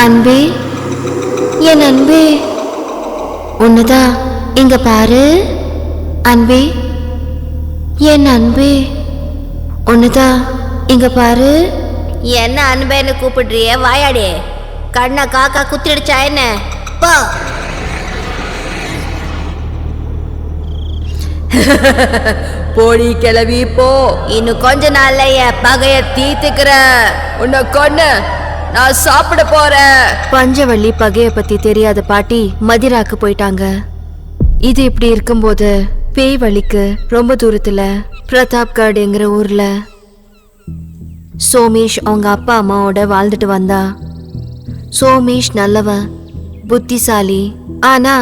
அன்பே, என் அன்பே, உன்னதான் இங்க பாரு. அன்பே, என் அன்பே, உன்னதான் இங்க பாரு. என்ன அன்பேன்னு கூப்பிடுறிய? வாயாடி, கண்ணை காக்கா குத்திடுச்சா என்ன? போ. போடி கிளவி போ. இன்னும் கொஞ்ச நாள்ல என் பகைய தீத்துக்கிற. உன்னை கொன்னு நான் சாப்பிட போறேன். பஞ்சவள்ளி பகைய பத்தி தெரியாத பாட்டி மதிராக்கு போயிட்டாங்க. இது இப்படி இருக்கும்போது பேய் வழிக்கு ரொம்ப தூரத்துல பிரதாப்கட்ங்கிற ஊர்ல சோமேஷ் அவங்க அப்பா அம்மாவோட வாழ்ந்துட்டு வந்தா. சோமேஷ் நல்லவன், புத்திசாலி. ஆனா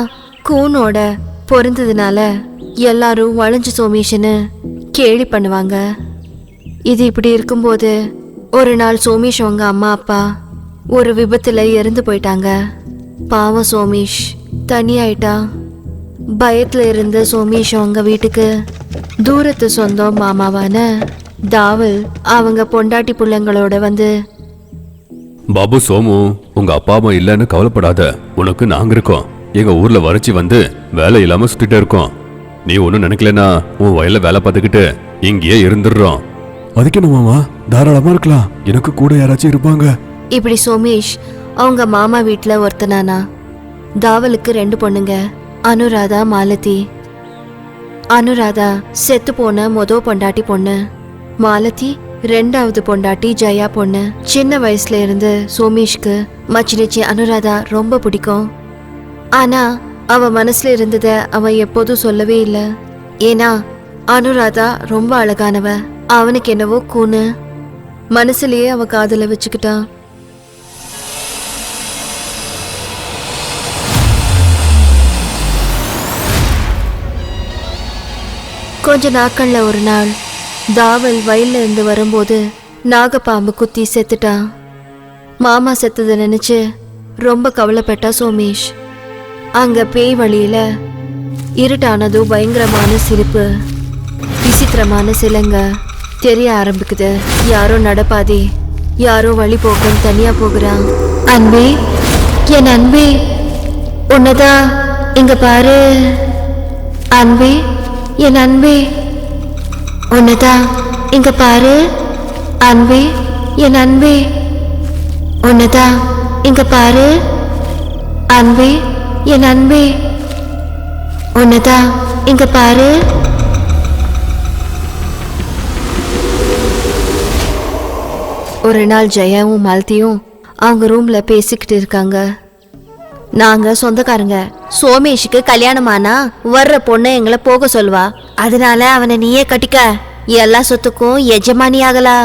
கூனோட பொருந்ததுனால எல்லாரும் வளைஞ்சு சோமேஷ்னு கேலி பண்ணுவாங்க. இது இப்படி இருக்கும்போது ஒரு நாள் சோமேஷ் அவங்க அம்மா அப்பா ஒரு விபத்துல இறந்து போயிட்டாங்க. பாவம் சோமேஷ் தனியாயிட்டா. பயத்துல இருந்த சோமேஷ் அவங்க வீட்டுக்கு தூரத்து சொந்தம் மாமாவான தாவல் அவங்க பொண்டாட்டி பிள்ளைங்களோட வந்து, பாபு, சோமு, உங்க அப்பா அம்மா இல்லைன்னு கவலைப்படாத, உனக்கு நாங்க இருக்கோம். எங்க ஊர்ல வறட்சி வந்து வேலை இல்லாம சுத்திட்டே இருக்கோம். நீ ஒன்னும் நினைக்கலனா உன் வயல்ல வேலை பார்த்துக்கிட்டு இங்கேயே இருந்துடுறோம். அதுக்கு என்ன மாமா, தாராளமா இருக்கலாம், எனக்கு கூட யாராச்சும் இருப்பாங்க. இப்படி சோமேஷ் அவங்க மாமா வீட்டுல ஒருத்தனானா. தாவலுக்கு 2 பொண்ணுங்க, அனுராதா, மாலதி. அனுராதா செத்து போன பொண்டாட்டி பொண்ணு. மாலதி 2வது பொண்டாட்டி ஜெயா பொண்ணு. சின்ன வயசுல இருந்து சோமேஷ்க்கு மச்சினிச்சி அனுராதா ரொம்ப பிடிக்கும். ஆனா அவ மனசுல இருந்தத அவன் எப்போதும் சொல்லவே இல்லை. ஏன்னா அனுராதா ரொம்ப அழகானவ. அவனுக்கு என்னவோ கூனு. மனசுலயே அவ காதல வச்சுக்கிட்டான். கொஞ்ச நாட்கள்ல ஒரு நாள் தாவல் வயல்ல இருந்து வரும்போது நாகப்பாம்பு குத்தி செத்துட்டான். மாமா செத்ததை நினைச்சு ரொம்ப கவலைப்பட்டா சோமேஷ். அங்க பேய் வழியில இருட்டானதும் பயங்கரமான சிரிப்பு, விசித்திரமான சிலங்க தெரிய ஆரம்பிக்குது. யாரோ நடப்பாதே, யாரோ வழி போக தனியா போகிறான். அன்பே, என் அன்பே, உன்னதான் இங்க பாரு. அன்பே, என் அன்பே, உன்னதான் இங்க பாரு. அன்பே, என் அன்பே, உன்னதான் இங்க பாரு. அன்பே, என் அன்பே, உன்னதான் இங்க பாரு. ஒரு நாள் ஜெயாவும் மாலதியும் அவங்க ரூம்ல பேசிக்கிட்டு இருக்காங்க. நாங்க சொந்தக்காரங்க. சோமேஷுக்கு கல்யாணமானா வர்ற பொண்ணு எங்களை போக சொல்வா. அதனால அவனை நீயே கட்டிக்க, எல்லா சொத்துக்கும் எஜமானி ஆகலா.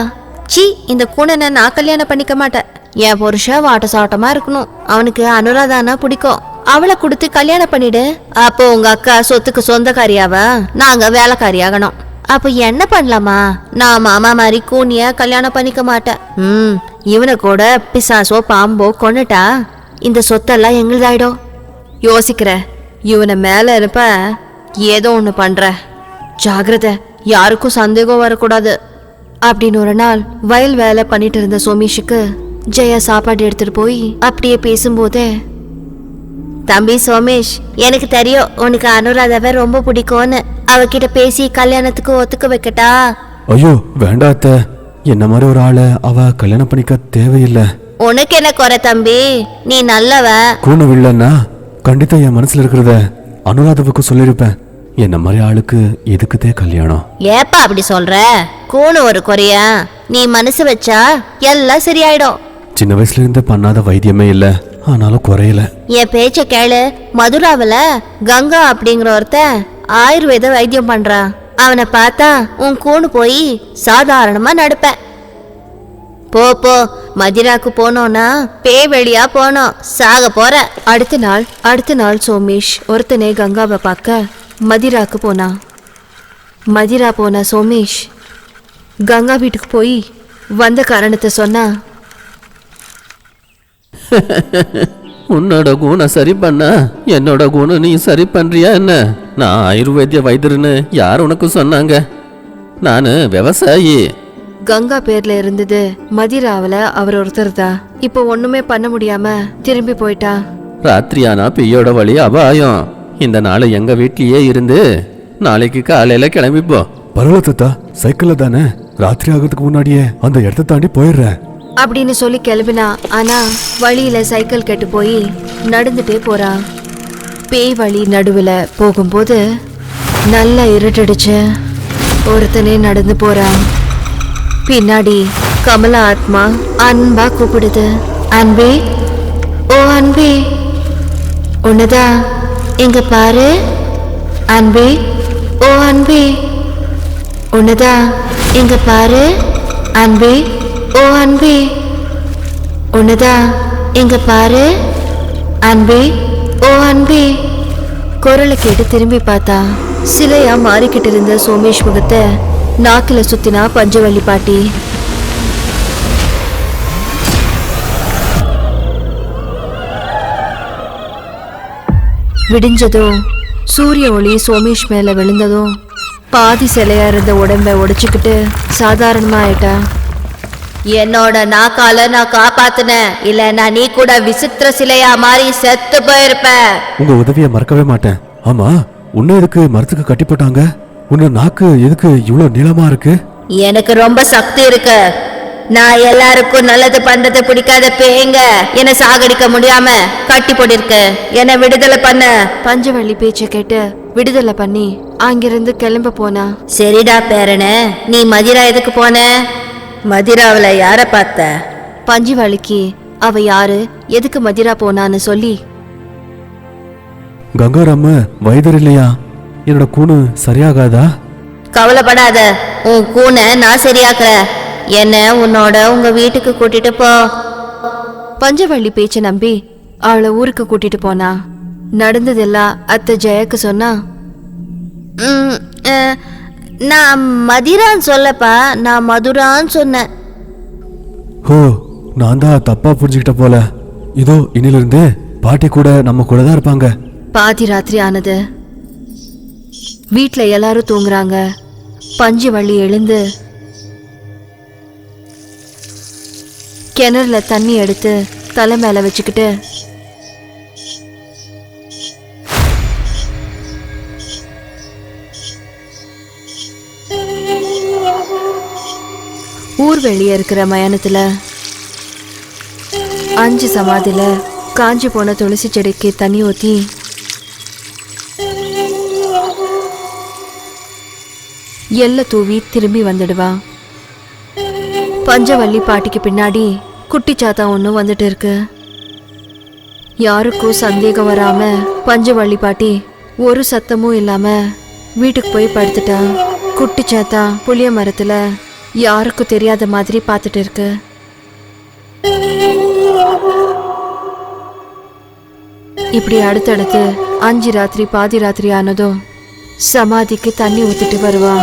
சி, இந்த கூணனை நான் கல்யாணம் பண்ணிக்க மாட்டேன். என் புருஷன் வாட்ட சாட்டமா இருக்கணும். அவனுக்கு அனுராதானா பிடிக்கும். அவளை கொடுத்து கல்யாணம் பண்ணிடு. அப்போ உங்க அக்கா சொத்துக்கு சொந்தக்காரியாவ, நாங்க வேலைக்காரியாகணும். அப்ப என்ன பண்ணலாமா? நான் மாமா மாதிரி கூனிய கல்யாணம் பண்ணிக்க மாட்டேன். இவனை கூட பிசாசோ பாம்போ கொன்னுட்டா இந்த சொத்தெல்லாம் எங்களுதாயிடும். யோசிக்கிற, இவனை மேல இருப்ப ஏதோ ஒண்ணு பண்ற, ஜாகிரதை, யாருக்கும் சந்தேகம் வரக்கூடாது அப்படின்னு. ஒரு நாள் வயல் வேலை பண்ணிட்டு இருந்த சோமேஷுக்கு ஜெயா சாப்பாடு எடுத்துட்டு போய் அப்படியே பேசும்போதே, தம்பி சோமேஷ், எனக்கு தெரியும் உனக்கு அனுராதாவை ரொம்ப பிடிக்கும்னு. அவகிட்ட பேசி கல்யாணத்துக்கு ஒத்துக்க வைக்கட்டா? ஐயோ வேண்டாம் அத்தை, என்ன மாதிரி ஒரு ஆளை அவ கல்யாணம் பண்ணிக்க தேவையில்லை. உனக்கு என்ன குறை தம்பி, நீ நல்லவ. கூணு இல்லைன்னா கண்டிப்பா என் மனசுல இருக்கிறத அனுராதாவுக்கு சொல்லிருப்பேன். என்ன மாதிரி ஆளுக்கு எதுக்குதே கல்யாணம்? ஏப்பா அப்படி சொல்ற? கூணு ஒரு குறையா? நீ மனசு வச்சா எல்லாம் சரியாயிடும். சின்ன வயசுல இருந்து பண்ணாத வைத்தியமே இல்ல, ஆனாலும் குறையல. என் பேச்ச கேளு. மதுராவில கங்கா அப்படிங்கிற ஒருத்தன் ஆயுர்வேத வைத்தியம் பண்றான். அவனை பார்த்தா உன் கூணு போய் சாதாரணமா நடப்ப. போ போ, மதிராக்கு போனோம்னா பேய் வெளியா போனோம், சாக போற. அடுத்த நாள் சோமேஷ் ஒருத்தனே கங்காவை பார்க்க மதிராக்கு போனா. மதிரா போன சோமேஷ் கங்கா வீட்டுக்கு போய் வந்த காரணத்தை சொன்னா. உன்னோட குணம் சரி பண்ண என்னோட குணம் நீ சரி பண்றியா என்ன? நான் ஆயுர்வேதிய வைத்தியர்னு யார் உனக்கு சொன்னாங்க? நான் விவசாயி. கங்கா பேர்ல இருந்தது மதிராவில அவர் ஒருத்தர் தான். இப்போ ஒண்ணுமே பண்ண முடியாம திரும்பி போயிட்டா. ராத்திரியானா பெய்யோட வழி அபாயம். இந்த நாள் எங்க வீட்லயே இருந்து நாளைக்கு காலையில கிளம்பிப்போ. பரவாயில்ல தாத்தா, சைக்கிள்ல தானே, ராத்திரி ஆகிறதுக்கு முன்னாடியே அந்த இடத்த தாண்டி போயிடுறேன் அப்படின்னு சொல்லி கிளம்பினா. ஆனா வழியில சைக்கிள் கெட்டு போய் நடந்துட்டே போறா. பேய் வழி நடுவுல போகும்போது நல்லா இருட்டடிச்சு ஒருத்தனே நடந்து போறான். பின்னாடி கமலா ஆத்மா அன்பா கூப்பிடுது. அன்பே, ஓ அன்பே, உன்னதா இங்க பாரு. அன்பே, ஓ அன்பே, உன்னதா இங்க பாரு. அன்பே, ஓ அன்பே, உன்னதா இங்க பாரு. அன்பே, ஓ அன்பே. குரலை கேட்டு திரும்பி பார்த்தா சிலையா மாறிக்கிட்டு இருந்த சோமேஷ் முகத்தை நாக்கில சுத்தினா பஞ்சவள்ளி பாட்டி. விடிஞ்சதும் சூரிய ஒளி சோமேஷ் மேல விழுந்ததும் பாதி சிலையா இருந்த உடம்ப உடைச்சுக்கிட்டு சாதாரணமா ஆயிட்டா. என்னோட நாக்கால நான் காப்பாத்துனேன், இல்லைன்னா நீ கூட விசித்திர சிலையா மாறி செத்து போயிருப்ப. உங்க உதவியை மறக்கவே மாட்டேன். ஆமா, உன்னை எதுக்கு மரத்துக்கு கட்டி போட்டாங்க? உன்ன நாக்கு எதுக்கு இவ்வளவு நீளமா இருக்கு? எனக்கு ரொம்ப சக்தி இருக்கு. நான் எல்லாருக்கும் நல்லது பண்றது பிடிக்காத பேங்க என்ன சாகடிக்க முடியாம கட்டி போட்டிருக்க. என்ன விடுதலை பண்ண. பஞ்சவள்ளி பேச்சை கேட்டு விடுதலை பண்ணி அங்கிருந்து கிளம்ப போனா. சரிடா பேரனே, நீ மதிரா எதுக்கு போன? மதிராவுல யார பார்த்த? பஞ்சவள்ளிக்கு அவ யாரு, எதுக்கு மதிரா போனான்னு சொல்லி. கங்காராம வைத்தியர் இல்லையா? என்னோட கூணு சரியாகாதா? கவலைப்படாத, உன் கூனை நான் சரியாக்குற. என்ன உன்னோட உங்க வீட்டுக்கு கூட்டிட்டு போ. பஞ்சவள்ளி பேச்சை நம்பி அவளை ஊருக்கு கூட்டிட்டு போனா. நடந்ததெல்லாம் அத்தை ஜெயக்கு சொன்னா. நான் மதிரான்னு சொல்லப்பா, நான் மதுரான்னு சொன்னேன். ஓ, நான் தான் தப்பா புரிஞ்சுக்கிட்ட போல. இதோ இன்னிலிருந்து பாட்டி கூட நம்ம கூட தான் இருப்பாங்க. பாதி ராத்திரி ஆனது. வீட்ல எல்லாரும் தூங்குறாங்க. பஞ்சவள்ளி எழுந்து கிணறுல தண்ணி எடுத்து தலை மேல வச்சுக்கிட்டு ஊர் வெளியே இருக்கிற மயானத்துல 5 சமாதில காஞ்சி போன துளசி செடிக்கு தண்ணி ஊத்தி எல்லை தூவி திரும்பி வந்துடுவா. பஞ்சவள்ளி பாட்டிக்கு பின்னாடி குட்டி சாத்தா ஒன்று வந்துட்டு இருக்கு. யாருக்கும் சந்தேகம் வராம பஞ்சவள்ளி பாட்டி ஒரு சத்தமும் இல்லாம வீட்டுக்கு போய் படுத்துட்டா. குட்டி சாத்தா புளிய மரத்துல யாருக்கும் தெரியாத மாதிரி பார்த்துட்டு இருக்கு. இப்படி அடுத்தடுத்து 5 ராத்திரி பாதி ராத்திரி ஆனதும் சமாதிக்கு தண்ணி ஊத்திட்டு வருவா.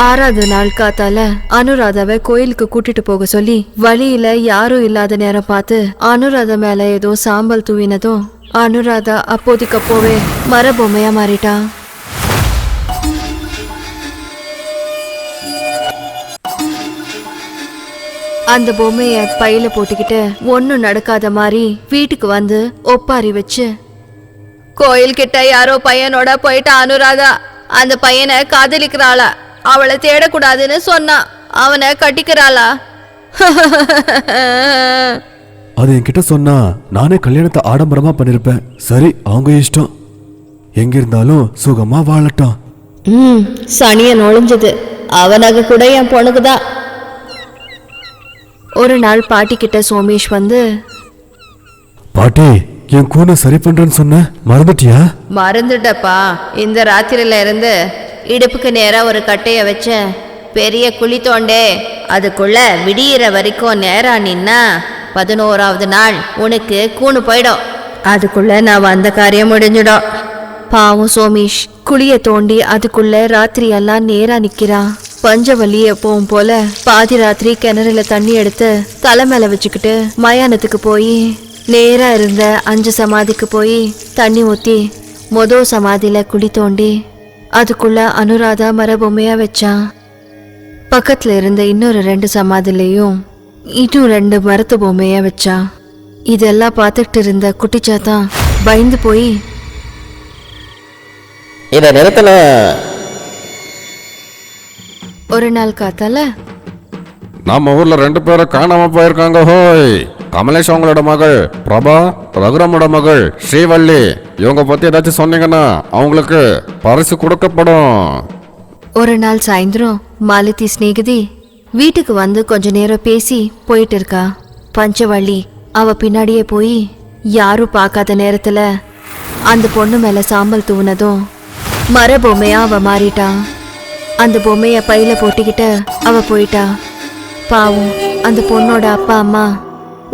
6வது நாள் காத்தால அனுராதாவை கோயிலுக்கு கூட்டிட்டு போக சொல்லி வழியில யாரும் இல்லாத நேரம் பார்த்து அனுராதா மேல ஏதோ சாம்பல் தூவினதும் அனுராதா அப்போதைக்கு அப்போவே மர பொம்மையா மாறிட்டா. அந்த பொம்மைய பையில போட்டுக்கிட்டு ஒன்னும் நடக்காத மாதிரி வீட்டுக்கு வந்து ஒப்பாரி வச்சு, கோயில் கிட்ட யாரோ பையனோட போயிட்டா அனுராதா. அந்த பையனை காதலிக்கிறாளா, அவளை தேடக்கூடாதுன்னு சொன்னா. அவனை கட்டிக்கிறாளா? அது என்கிட்ட சொன்னா நானே கல்யாணத்தை ஆடம்பரமா பண்ணிருப்பேன். சரி, அவங்க இஷ்டம். எங்க இருந்தாலும் சுகமா வாழட்டும். சனிய நுழைஞ்சது அவனுக்கு கூட என் பொண்ணுக்குதான். ஒரு நாள் பாட்டி கிட்ட சோமேஷ் வந்து, பாட்டி, என் கூனை சரி பண்றேன்னு சொன்ன, மறந்துட்டியா? மறந்துட்டப்பா. இந்த ராத்திரில இருந்து இடுப்புக்கு நேரா ஒரு கட்டைய வச்ச பெரிய குழி தோண்டே. அதுக்குள்ள விடியிற வரைக்கும் நேரா நின்னா 11வது நாள் உனக்கு கூணு போயிடும். அதுக்குள்ள நான் வந்த காரியம் முடிஞ்சிடும். பாவம் சோமேஷ் குழிய தோண்டி அதுக்குள்ள ராத்திரி எல்லாம் நேரா நிக்கிறான். பஞ்சவள்ளி எப்பவும் போல பாதி ராத்திரி கிணறுல தண்ணி எடுத்து தலை மேல வச்சுக்கிட்டு மயானத்துக்கு போய் நேரா இருந்த 5 சமாதிக்கு போய் தண்ணி ஊத்தி மொதல் சமாதியில குழி தோண்டி அதுக்குள்ள அனுராதா மரபொம்மையா வச்சான். பக்கத்துல இருந்த இன்னொரு 2 சமாதிலையும் இன்னும் 2 மரத்து பொம்மையா வச்சான். இதெல்லாம் பார்த்துட்டு இருந்த குட்டிச்சாத்தான் பயந்து போய் இதை நிறுத்தல. ஒரு நாள் காத்தால நம்ம ஊர்ல 2 பேரும் காணாம போயிருக்காங்க. ஹோய், கமலேஷ் அவங்களோட மகள் பிரபா, ரகுராமோட மகள் ஸ்ரீவள்ளி. இவங்க பத்தி ஏதாச்சும் சொன்னீங்கன்னா அவங்களுக்கு பரிசு கொடுக்கப்படும். ஒரு நாள் சாயந்தரம் மாலதி சிநேகிதி வீட்டுக்கு வந்து கொஞ்ச நேரம் பேசி போயிட்டு இருக்கா. பஞ்சவள்ளி அவ பின்னாடியே போய் யாரும் பார்க்காத நேரத்துல அந்த பொண்ணு மேல சாம்பல் தூவுனதும் மர பொம்மையா அவ மாறிட்டான். அந்த பொம்மைய பையில போட்டுக்கிட்டு அவ போயிட்டா. பாவம், அந்த பொண்ணோட அப்பா அம்மா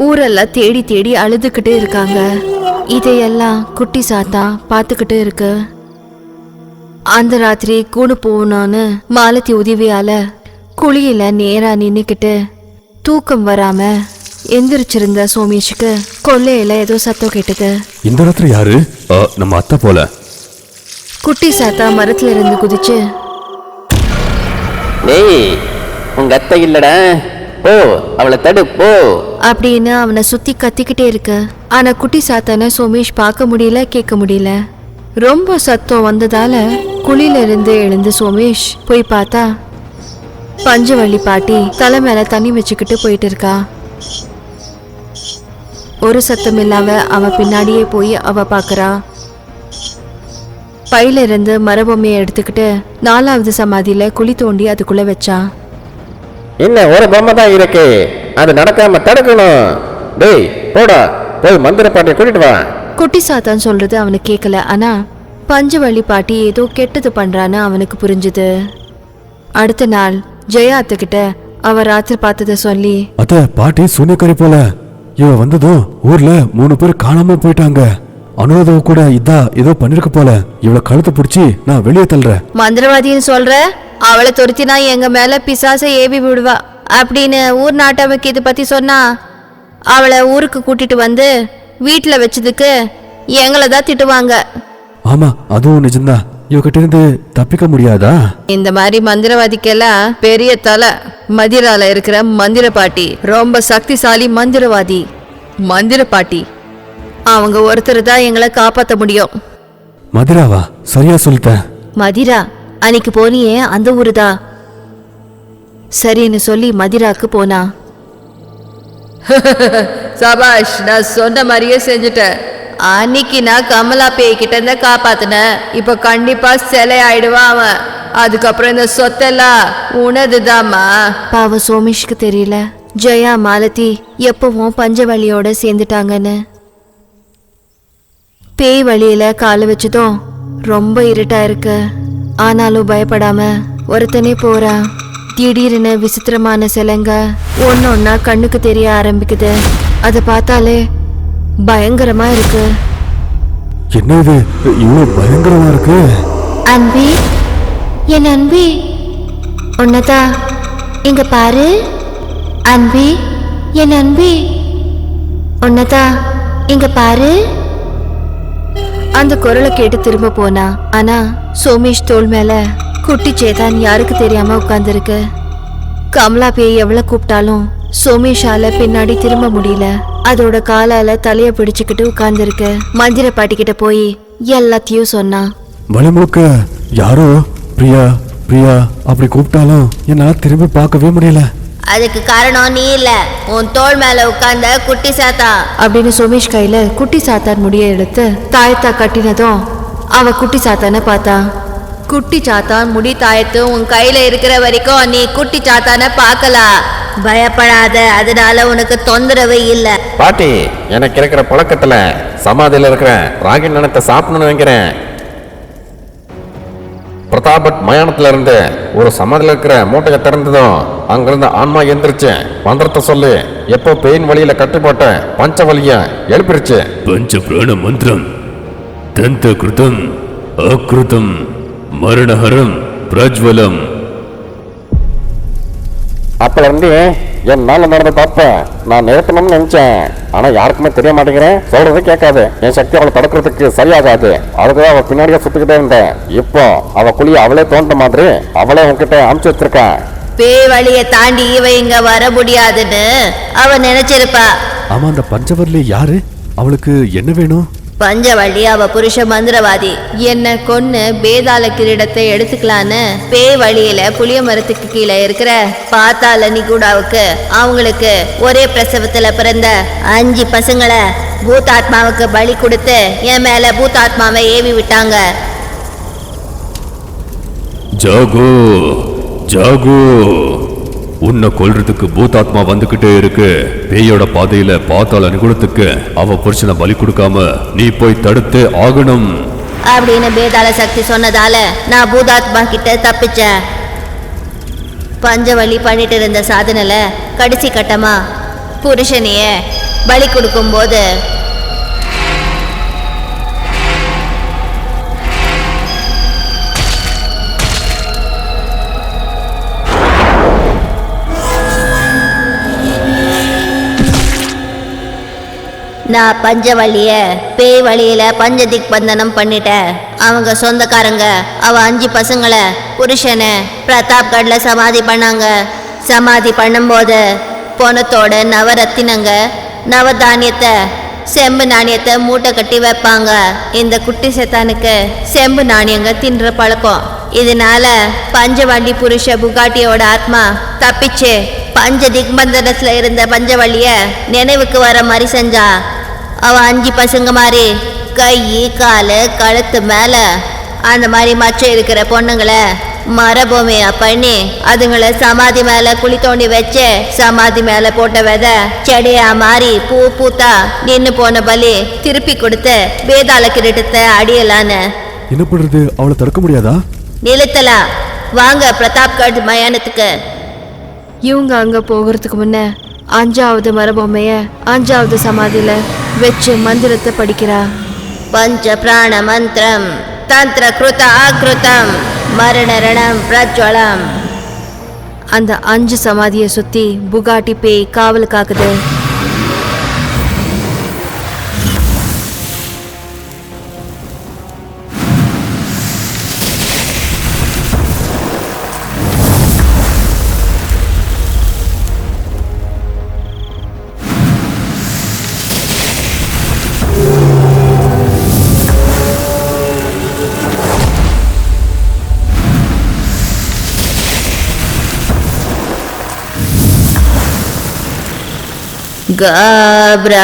ஊரெல்லாம் தேடி தேடி அழுதுகிட்டு இருக்காங்க. இதையெல்லாம் குட்டி சாத்தா பார்த்துக்கிட்டு இருக்கு. அந்த ராத்திரி கூடு போகணும்னு மாலதி உதவியால குழியில நேரா நின்னுக்கிட்டு தூக்கம் வராம எந்திரிச்சிருந்த சோமேஷுக்கு கொல்லையில ஏதோ சத்தம் கேட்டது. இந்த ராத்திரி யாரு? நம்ம அத்தை போல. குட்டி சாத்தா மரத்துல இருந்து குதிச்சு, டேய், உங்க அத்தை இல்லடா, போ அவளை தடு போ அப்படின்னு அவனை சுத்தி கத்திக்கிட்டே இருக்கு. ஆனா குட்டி சாத்தான சோமேஷ் பார்க்க முடியல, கேட்க முடியல. ரொம்ப சத்தம் வந்ததால குழியில இருந்து எழுந்து சோமேஷ் போய் பார்த்தா பஞ்சவள்ளி பாட்டி தலை மேல தண்ணி வச்சுக்கிட்டு போயிட்டு இருக்கா. ஒரு சத்தம் இல்லாம அவ பின்னாடியே போய் அவ பாக்குறா. பையில இருந்து மரபொம்மையை எடுத்துக்கிட்டு 4வது சமாதியில குழி தோண்டி அதுக்குள்ள வச்சா. இன்னும் ஒரு பொம்மை தான் இருக்கு, அது நடக்காம தடுக்கணும். டேய் போடா, போய் மந்திர பாட்டியை கூட்டிட்டு வா. குட்டி சாத்தான் சொல்றது அவனுக்கு கேட்கல. ஆனா பஞ்சவள்ளி பாட்டி ஏதோ கெட்டது பண்றான்னு அவனுக்கு புரிஞ்சுது. அடுத்த நாள் ஜெயா அத்துக்கிட்ட அவ ராத்திரி பார்த்தத சொல்லி, அத்த பாட்டி சூனியக்காரி போல. இவ வந்ததும் ஊர்ல 3 பேர் காணாம போயிட்டாங்க. அனுராதாவை கூட இதா ஏதோ பண்ணிருக்க போல. இவளை கழுத்தை பிடிச்சி நான் வெளியே தள்ளுறேன். மந்திரவாதின்னு சொல்ற? அவளை துரத்தினா எங்க மேல பிசாசை ஏவி விடுவா அப்படின்னு ஊர் நாட்டமைக்கு இதை பத்தி சொன்னா அவளை ஊருக்கு கூட்டிட்டு வந்து வீட்டுல வச்சதுக்கு எங்களை தான் திட்டுவாங்க. ஆமா, அதுவும் நிஜம்தான். இவகிட்ட இருந்து தப்பிக்க முடியாதா? இந்த மாதிரி மந்திரவாதிக்கெல்லாம் பெரிய தலை. மதிரால இருக்கிற மந்திர பாட்டி ரொம்ப சக்திசாலி மந்திரவாதி. மந்திர பாட்டி அவங்க ஒருத்தர் தான் எங்களை காப்பாற்ற முடியும். மதுராவா? சரியா சொல்லிட்டேன். மதிரா அன்னைக்கு போனியே அந்த ஊருதா. சரின்னு சொல்லி மதிராக்கு போனா. சபாஷ், நான் சொன்ன மாதிரியே செஞ்சுட்டேன். அன்னைக்கு நான் கமலா பேய் கிட்ட இருந்த காப்பாத்தினேன். இப்ப கண்டிப்பா சிலை ஆயிடுவான் அவன். அதுக்கப்புறம் இந்த சொத்தெல்லாம் உனதுதாம்மா. பாவம் சோமேஷ்க்கு தெரியல ஜெயா மாலதி எப்பவும் பஞ்சவழியோட சேர்ந்துட்டாங்கன்னு. பேய் வழியில கால வச்சதும் ரொம்ப இருட்டா இருக்கு. ஆனாலும் பயப்படாம ஒருத்தனே போறா. திடீர்னு விசித்திரமான சிலைங்க ஒன்னொன்னா கண்ணுக்கு தெரிய ஆரம்பிக்குது. அதை பார்த்தாலே பயங்கரமா இருக்கு. என்ன இது இவ்வளவு பயங்கரமா இருக்கு? அன்பி, என் அன்பி, உன்னதா இங்க பாரு. அன்பி, என் அன்பி, உன்னதா இங்க பாரு. அந்த குரலை கேட்டு திரும்ப போனா. ஆனா சோமேஷ் தோள் மேல குட்டி சேதான் யாருக்கு தெரியாம உட்கார்ந்துருக்கு. கமலா பேய் எவ்வளவு கூப்பிட்டாலும் சோமேஷால பின்னாடி திரும்ப முடியல. அதோட காலால தலைய பிடிச்சுக்கிட்டு உட்கார்ந்துருக்கு. மந்திர பாட்டி கிட்ட போய் எல்லாத்தையும் சொன்னா. வழி முழுக்க யாரோ பிரியா பிரியா அப்படி கூப்பிட்டாலும் என்னால திரும்பி பார்க்கவே முடியல. அதுக்கு காரணம் நீ இல்ல, உன் தோள் மேல உட்கார்ந்த குட்டி சாத்தா அப்படின்னு சோமேஷ் கையில குட்டி சாத்தான் முடிய எடுத்து தாயத்தா கட்டினதும் அவ குட்டி சாத்தான பார்த்தா. குட்டி சாத்தான் முடி தாயத்து உன் கையில இருக்கிற வரைக்கும் நீ குட்டி சாத்தான பார்க்கலாம். பயப்படாத, அதனால உனக்கு தொந்தரவு இல்ல. பாட்டி, எனக்கு இருக்கிற பழக்கத்துல சமாதியில இருக்கிற ராகி நிலத்தை சாப்பிடணும்னு வைக்கிறேன். பிரதாபட் மயானத்துல இருந்து ஒரு சமாதியில இருக்கிற மூட்டையை திறந்ததும் அங்கிருந்து ஆன்மா எந்திரிச்சு மந்திரத்தை சொல்லி எப்போ பெயின் வழியில கட்டுப்பட்ட பஞ்ச வலிய எழுப்பிருச்சு. பஞ்ச பிராண மந்திரம் தந்த கிருதம் அக்ருதம் மரணஹரம் பிரஜ்வலம். அப்பல இருந்து என்னால நடந்த தப்ப நான் நிறுத்தணும்னு நினைச்சேன். ஆனா யாருக்குமே தெரிய மாட்டேங்கிறேன். சொல்றது கேட்காது. என் சக்தி அவளை தடுக்கிறதுக்கு சரியாகாது. அதுக்குதான் அவ பின்னாடியே சுத்திக்கிட்டே இருந்தேன். இப்போ அவ குழிய அவளே தோன்ற மாதிரி அவளே உன்கிட்ட அமுச்சு வச்சிருக்கா. பேய் வழியை தாண்டி இவ இங்க வர முடியாதுன்னு அவ நினைச்சிருப்பா. ஆமா, அந்த பஞ்சவர்லி யாரு? அவளுக்கு என்ன வேணும்? பஞ்சவள்ளி அவ புருஷ மந்திரவாதி. என்ன கொன்னு பேதாள கிரீடத்தை எடுத்துக்கலான்னு பேய் வழியில புளிய மரத்துக்கு கீழே இருக்கிற பாத்தாள நிகூடாவுக்கு அவங்களுக்கு ஒரே பிரசவத்துல பிறந்த 5 பசங்களை பூதாத்மாவுக்கு பலி கொடுத்து என் மேல பூதாத்மாவை ஏவி விட்டாங்க. ஜாகு, ஜாகு, உன்னை கொல்றதுக்கு பூதாத்மா வந்துகிட்டே இருக்கு. பேயோட பாதையில பாத்தாள நிகுணத்துக்கு அவ புருஷனை பலி கொடுக்காம நீ போய் தடுத்து ஆகணும் அப்படின்னு பேதாள சக்தி சொன்னதால நான் பூதாத்மா கிட்ட தப்பிச்சேன். பஞ்சவள்ளி பண்ணிட்டு இருந்த சாதனையில கடைசி கட்டமா புருஷனைய பலி கொடுக்கும் போது நான் பஞ்சவள்ளிய பேய் வழியில பஞ்சதிக் பந்தனம் பண்ணிட்டேன். அவங்க சொந்தக்காரங்க அவ 5 பசங்களை புருஷனை பிரதாப்கட்ல சமாதி பண்ணாங்க. சமாதி பண்ணும்போது பொணத்தோட நவரத்தினங்க நவதானியத்தை செம்பு நாணயத்தை மூட்டை கட்டி வைப்பாங்க. இந்த குட்டி சேத்தானுக்கு செம்பு நாணயங்க தின்ற பழக்கம். இதனால பஞ்சவள்ளி புருஷ புகாட்டியோட ஆத்மா தப்பிச்சு பஞ்ச திக்பந்தனத்துல இருந்த பஞ்சவள்ளிய நினைவுக்கு வர மாதிரி செஞ்சா. அவ 5 பசங்க மாதிரி கை காலு கழுத்து மேல அந்த மாதிரி மச்சம் இருக்கிற பொண்ணுங்களை மரபூமியா பண்ணி அதுங்களை சமாதி மேல குழி தோண்டி வச்சு சமாதி மேல போட்ட விதை செடியா மாறி பூ பூத்தா நின்னு போன பலி திருப்பி கொடுத்து வேதாள கிரீடத்தை அடியலான்னு. என்ன பண்றது? அவளை தடுக்க முடியாதா? நிறுத்தலாம். வாங்க பிரதாப்கட் மயானத்துக்கு. இவங்க அங்க போகிறதுக்கு முன்ன 5வது மரபொம்மைய 5வது சமாதியில வச்சு மந்திரத்தை படிக்கிறா. பஞ்ச பிராண மந்திரம் தந்திர கிருத ஆக்ருதம் மரண ரணம் பிரஜ்வலம். அந்த 5 சமாதியை சுத்தி புகாட்டி பேய் காவல் காக்குது.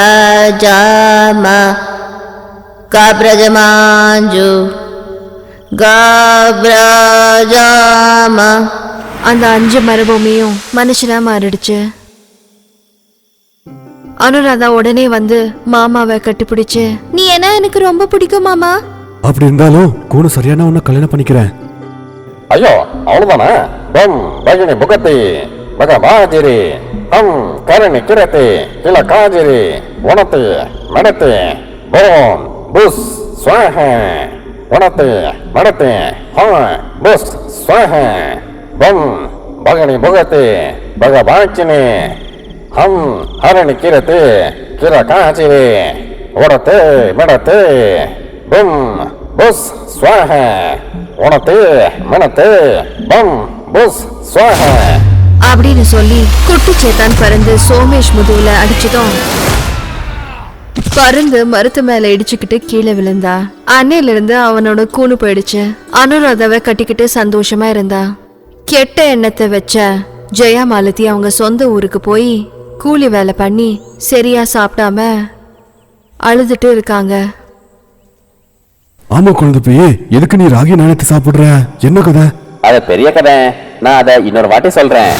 Gabrajama Gabrajamanju Gabrajama. அந்த 5 மரபொம்மையும் மனுஷனா மாறிடுச்சு. அனுராதா உடனே வந்து மாமாவை கட்டிப்பிடிச்சு, நீ என்ன எனக்கு ரொம்ப பிடிக்கும் மாமா. அப்படி இருந்தாலும் கூணு சரியான உன்னை கல்யாணம் பண்ணிக்கிறேன். ஐயோ, அவ்வளவுதானே? பம் பகினி புகத்தி பகவாஜிரி ஹம் கரணி கிரத்தி கில காஜிரி உணத்தி மடத்தி போம் புஸ் ஸ்வாஹ உணத்தி மடத்தி ஹம் புஸ் ஸ்வாஹ பம் பகினி புகத்தி பகவாச்சினி ஹம் ஹரணி கிரத்தி கில காஜிரி உடத்தி மடத்தி பம் புஸ் ஸ்வாஹ உணத்தி மடத்தி பம் புஸ் ஸ்வாஹ அப்படின்னு சொல்லி குட்டி சேத்தான் பறந்து சோமேஷ் முதுகுல அடிச்சதும் பருந்து மரத்து மேல இடிச்சுக்கிட்டு கீழே விழுந்தா. அன்னையில இருந்து அவனோட கூணு போயிடுச்சு. அனுராதாவை கட்டிக்கிட்டு சந்தோஷமா இருந்தா. கெட்ட எண்ணத்தை வச்ச ஜெயா மாலதி அவங்க சொந்த ஊருக்கு போய் கூலி வேலை பண்ணி சரியா சாப்பிடாம அழுதுட்டு இருக்காங்க. ஆமா குழந்தை போய், எதுக்கு நீ ராகி நாணயத்தை சாப்பிடுற? என்ன கதை? அது பெரிய கதை. நான் அதை இன்னொரு வாட்டி சொல்றேன்.